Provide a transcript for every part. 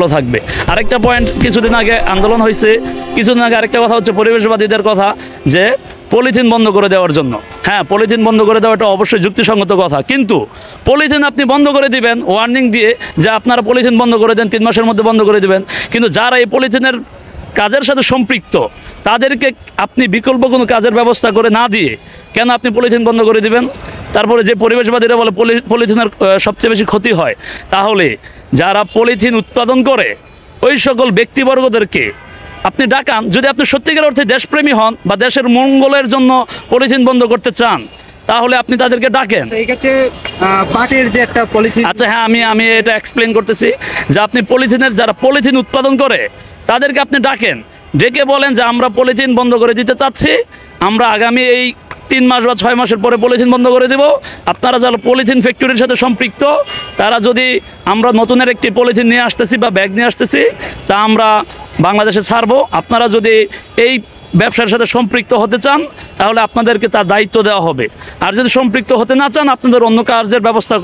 ভালো থাকবে। আরেকটা পয়েন্ট, কিছুদিন আগে আন্দোলন হয়েছে, কিছুদিন আগে আরেকটা কথা হচ্ছে পরিবেশবাদীদের কথা, যে পলিথিন বন্ধ করে দেওয়ার জন্য। হ্যাঁ, পলিথিন বন্ধ করে দেওয়াটা অবশ্যই যুক্তিসঙ্গত কথা, কিন্তু পলিথিন আপনি বন্ধ করে দিবেন ওয়ার্নিং দিয়ে যে আপনারা পলিথিন বন্ধ করে দেন, 3 মাসের মধ্যে বন্ধ করে দিবেন, কিন্তু যারা এই পলিথিনের কাজের সাথে সম্পৃক্ত তাদেরকে আপনি বিকল্প কোনো কাজের ব্যবস্থা করে না দিয়ে কেন আপনি পলিথিন বন্ধ করে দিবেন? তারপরে যে পরিবেশবাদীরা বলে পলিথিনের সবচেয়ে বেশি ক্ষতি হয়, তাহলে যারা পলিথিন উৎপাদন করে ওই সকল ব্যক্তিবর্গদেরকে আপনি ডাকান। যদি আপনি সত্যিকার অর্থে দেশপ্রেমী হন বা দেশের মঙ্গলের জন্য পলিথিন বন্ধ করতে চান, তাহলে আপনি তাদেরকে ডাকেন। পাটের যে একটা পলিথিন, আচ্ছা হ্যাঁ, আমি এটা এক্সপ্লেন করতেছি যে আপনি যারা পলিথিন উৎপাদন করে তাদেরকে আপনি ডাকেন, ডেকে বলেন যে আমরা পলিথিন বন্ধ করে দিতে চাচ্ছি, আমরা আগামী এই 3 মাস বা 6 মাসের পরে পলিথিন বন্ধ করে দেব। আপনারা যারা পলিথিন ফ্যাক্টরির সাথে সম্পৃক্ত, তারা যদি আমরা নতুনের একটি পলিথিন নিয়ে আসতেছি বা ব্যাগ নিয়ে আসতেছি, তা আমরা বাংলাদেশে ছাড়বো। আপনারা যদি এই ব্যবসার সাথে সম্পৃক্ত হতে চান, তাহলে আপনাদেরকে তার দায়িত্ব দেওয়া হবে। আর যদি সম্পৃক্ত হতে না চান, আপনাদের অন্য কাজের ব্যবস্থা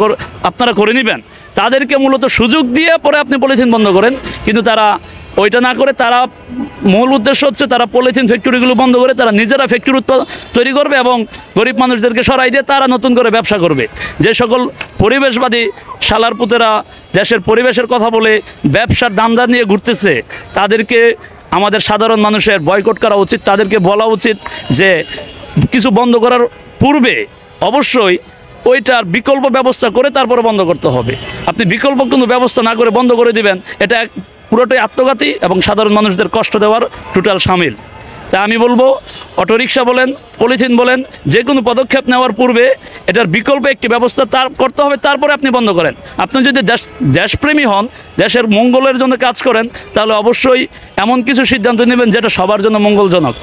আপনারা করে নেবেন। তাদেরকে মূলত সুযোগ দিয়ে পরে আপনি পলিথিন বন্ধ করেন, কিন্তু তারা ওইটা না করে, তারা মূল উদ্দেশ্য হচ্ছে তারা পলিথিন ফ্যাক্টরিগুলো বন্ধ করে তারা নিজেরা ফ্যাক্টরি তৈরি করবে এবং গরিব মানুষদেরকে সরাই দিয়ে তারা নতুন করে ব্যবসা করবে। যে সকল পরিবেশবাদী শালার পুতেরা দেশের পরিবেশের কথা বলে ব্যবসার দান্দা নিয়ে ঘুরতেছে, তাদেরকে আমাদের সাধারণ মানুষের বয়কট করা উচিত। তাদেরকে বলা উচিত যে কিছু বন্ধ করার পূর্বে অবশ্যই ওইটার বিকল্প ব্যবস্থা করে তারপরে বন্ধ করতে হবে। আপনি বিকল্প কোনো ব্যবস্থা না করে বন্ধ করে দিবেন, এটা পুরোটাই আত্মঘাতী এবং সাধারণ মানুষদের কষ্ট দেওয়ার টোটাল শামিল। তাই আমি বলবো, অটোরিকশা বলেন, পলিথিন বলেন, যে কোনো পদক্ষেপ নেওয়ার পূর্বে এটার বিকল্প একটি ব্যবস্থা করতে হবে, তারপরে আপনি বন্ধ করেন। আপনি যদি দেশপ্রেমী হন, দেশের মঙ্গলের জন্য কাজ করেন, তাহলে অবশ্যই এমন কিছু সিদ্ধান্ত নেবেন যেটা সবার জন্য মঙ্গলজনক।